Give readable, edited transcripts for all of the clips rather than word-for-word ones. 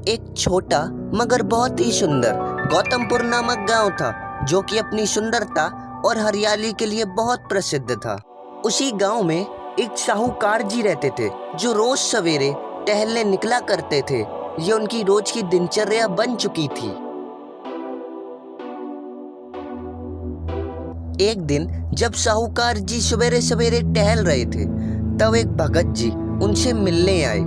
एक छोटा मगर बहुत ही सुंदर गौतमपुर नामक गांव था, जो कि अपनी सुंदरता और हरियाली के लिए बहुत प्रसिद्ध था। उसी गांव में एक साहूकार जी रहते थे, जो रोज सवेरे टहलने निकला करते थे। ये उनकी रोज की दिनचर्या बन चुकी थी। एक दिन जब साहूकार जी सवेरे सवेरे टहल रहे थे, तब एक भगत जी उनसे मिलने आए।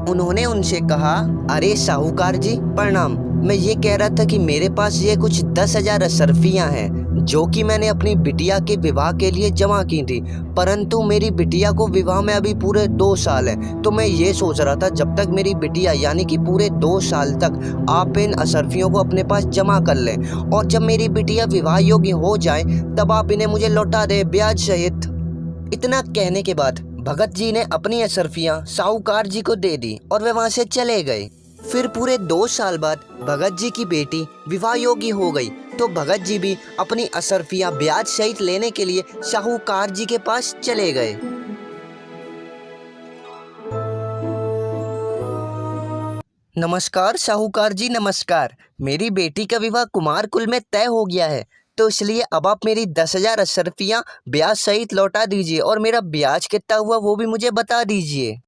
उन्होंने उनसे कहा, अरे साहूकार जी प्रणाम। मैं ये कह रहा था कि मेरे पास ये कुछ 10,000 अशर्फियाँ हैं, जो कि मैंने अपनी बिटिया के विवाह के लिए जमा की थी। परंतु मेरी बिटिया को विवाह में अभी पूरे 2 साल हैं, तो मैं ये सोच रहा था जब तक मेरी बिटिया यानी कि पूरे 2 साल तक आप इन अशर्फियों को अपने पास जमा कर लें, और जब मेरी बिटिया विवाह योग्य हो जाए तब आप इन्हें मुझे लौटा दें ब्याज सहित। इतना कहने के बाद भगत जी ने अपनी अशर्फियाँ साहूकार जी को दे दी और वे वहाँ से चले गए। फिर पूरे 2 साल बाद भगत जी की बेटी विवाह योग्य हो गई, तो भगत जी भी अपनी अशर्फियाँ ब्याज सहित लेने के लिए साहूकार जी के पास चले गए। नमस्कार साहूकार जी, नमस्कार। मेरी बेटी का विवाह कुमार कुल में तय हो गया है, तो इसलिए अब आप मेरी 10,000 अशर्फियाँ ब्याज सहित लौटा दीजिए, और मेरा ब्याज कितना हुआ वो भी मुझे बता दीजिए।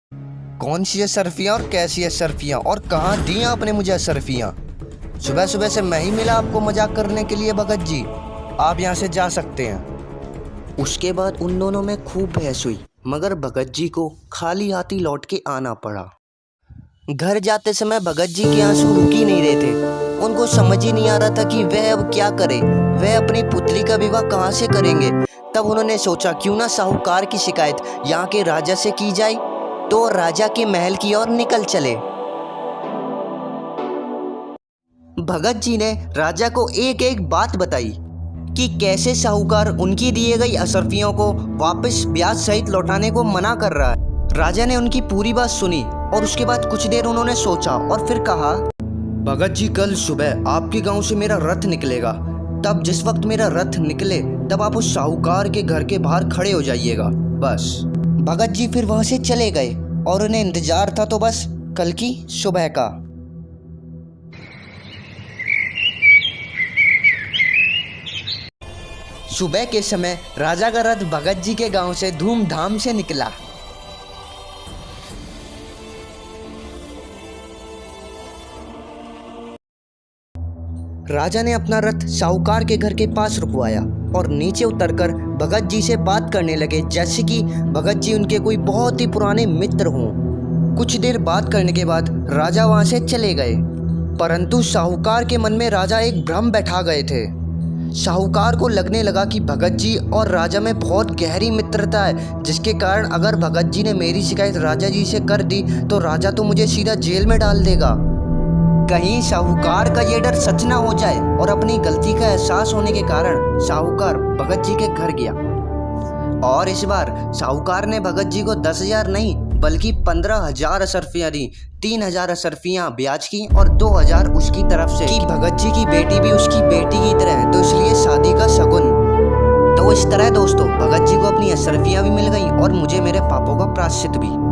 कौन सी अशर्फियाँ और कैसी अशर्फियाँ, और कहाँ दी आपने मुझे अशर्फियाँ? सुबह सुबह से मैं ही मिला आपको मजाक करने के लिए भगत जी। आप यहाँ से जा सकते हैं। उसके बाद उन दोनों में खूब बहस हुई, मगर भगत जी को खाली हाथ ही लौट के आना पड़ा। घर जाते समय भगत जी के आंसू रुक ही नहीं रहे थे। उनको समझ ही नहीं आ रहा था कि वह अब क्या करे। वह अपनी पुत्री का विवाह कहाँ से करेंगे। तब उन्होंने सोचा क्यों ना साहूकार की शिकायत यहाँ के राजा से की जाए। तो राजा के महल की ओर निकल चले। भगत जी ने राजा को एक एक बात बताई कि कैसे साहूकार उनकी दिए गई अशर्फियों को वापस ब्याज सहित लौटाने को मना कर रहा है। राजा ने उनकी पूरी बात सुनी और उसके बाद कुछ देर उन्होंने सोचा और फिर कहा, भगत जी कल सुबह आपके गांव से मेरा रथ निकलेगा। तब जिस वक्त मेरा रथ निकले तब आप उस साहूकार के घर के बाहर खड़े हो जाइएगा, बस। भगत जी फिर वहां से चले गए और उन्हें इंतजार था तो बस कल की सुबह का। सुबह के समय राजा का रथ भगत जी के गांव से धूमधाम से निकला। राजा ने अपना रथ साहूकार के घर के पास रुकवाया और नीचे उतरकर भगत जी से बात करने लगे, जैसे कि भगत जी उनके कोई बहुत ही पुराने मित्र हों। कुछ देर बात करने के बाद राजा वहां से चले गए, परंतु साहूकार के मन में राजा एक भ्रम बैठा गए थे। साहूकार को लगने लगा कि भगत जी और राजा में बहुत गहरी मित्रता है, जिसके कारण अगर भगत जी ने मेरी शिकायत राजा जी से कर दी तो राजा तो मुझे सीधा जेल में डाल देगा। कहीं साहूकार का ये डर सच ना हो जाए। और अपनी गलती का एहसास होने के कारण साहूकार भगत जी के घर गया, और इस बार साहूकार ने भगत जी को 10,000 नहीं बल्कि 15,000 अशर्फियाँ दी। 3,000 अशर्फियाँ ब्याज की और 2,000 उसकी तरफ से कि भगत जी की बेटी भी उसकी बेटी की तरह है, तो इसलिए शादी का शगुन। तो इस तरह दोस्तों भगत जी को अपनी अशर्फियाँ भी मिल गई और मुझे मेरे पापों का प्रायश्चित भी।